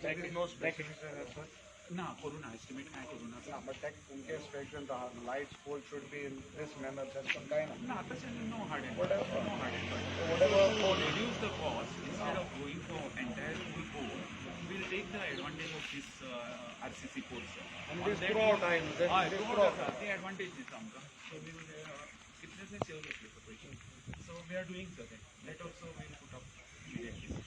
there is no specific sir. ना करू ना estimate काय करू ना No, but that in case for example the lights pole should be in this manner, that's some kind of ना तसे no hard and whatever. no hard and Whatever to pole. reduce the cost instead of going for entire full pole we'll take the advantage of this RCC pole sir. And this throughout time, this throughout. The advantage is आमका so we will कितने से save घेतले sir पैसे so we are doing sir that also we will put up immediately.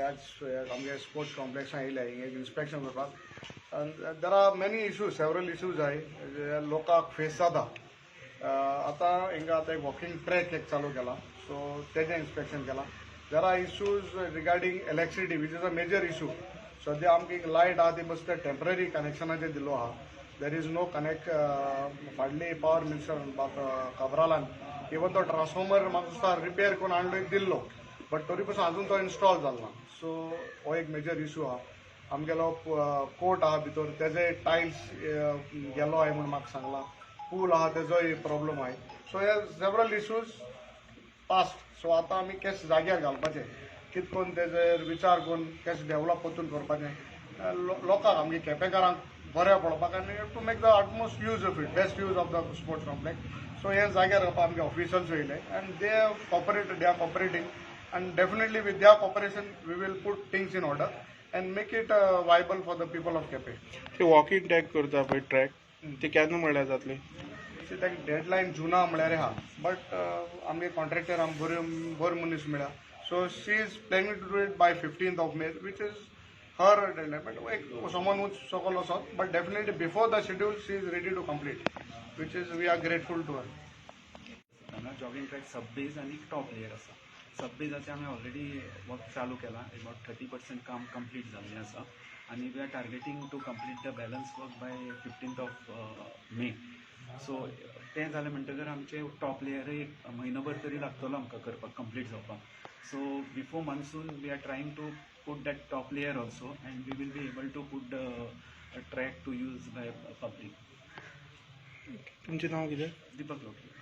आमगे sports complex येयले हिंगा inspection करपाक there are many issues several issues आहाय जे लोकांक फेस जाता आतां हिंगा आतां एक वॉकिंग ट्रॅक एक चालू केला सो तेजें इन्स्पेक्शन केला there are issues regarding electricity which is a major issue सद्या आमकां लायट आहा ती मस्त टेम्पररी कनेक्शनाचेर दिलो आहा देर इज नो कनेक्ट फाडली पावर मिनिस्टर म्हणपाक काबरालान इवन तो ट्रान्सफॉर्मर म्हाका दिसता रिपेर करून हाडलो दिल्लो बट तरी पासून अजून तो इन्स्टॉल जालो ना सो हो एक मेजर इश्यू आहा आमगेलो कोर्ट आहा भितर तेजे टायल्स गेलो आहाय म्हूण म्हाका सांगला पूल आहा तेजोय प्रॉब्लम आहाय सो हे सेवरल इश्यूज पास्ट सो आतां आमी केस जाग्यार घालपाचे कितें करून तेजेर विचार करून केस डेव्हलप परतून करपाचें लोकांक आमगे केपेकारांक बरें पडपाक आनी to make the utmost use of it best use of the sports complex so हे जाग्यार आमगे ऑफिशल्स येयले and they are cooperating and definitely with their cooperation we will put things in order and make it viable for the people of Quepem. ते walking track करता पळय track ते केन्ना म्हळ्यार जातले ताका डेडलायन जुना म्हळ्यार आहा बट आमगे कॉन्ट्रॅक्टर बरो मनीस मेळ्ळा so she is planning to do it by 15th of May which is her deadline but एक someone who's सकल असत but definitely before the schedule she is ready to complete which is we are grateful to her. Jogging track सब beige आणि top layer आसा सब बेजाचे आमी already work चालू केला अबाउट 30% काम कंप्लीट जाल्लें आसा आनी we are targeting to complete the balance work by 15th of May so तें जालें म्हणटगर आमचे टॉप लेयर एक म्हयनोभर तरी लागतलो आमकां करपाक कंप्लीट जावपाक so before monsoon we are trying to put that top layer also and we will be able to put the track to use by public. तुमचें नांव कितें? दीपक लोटलीकर.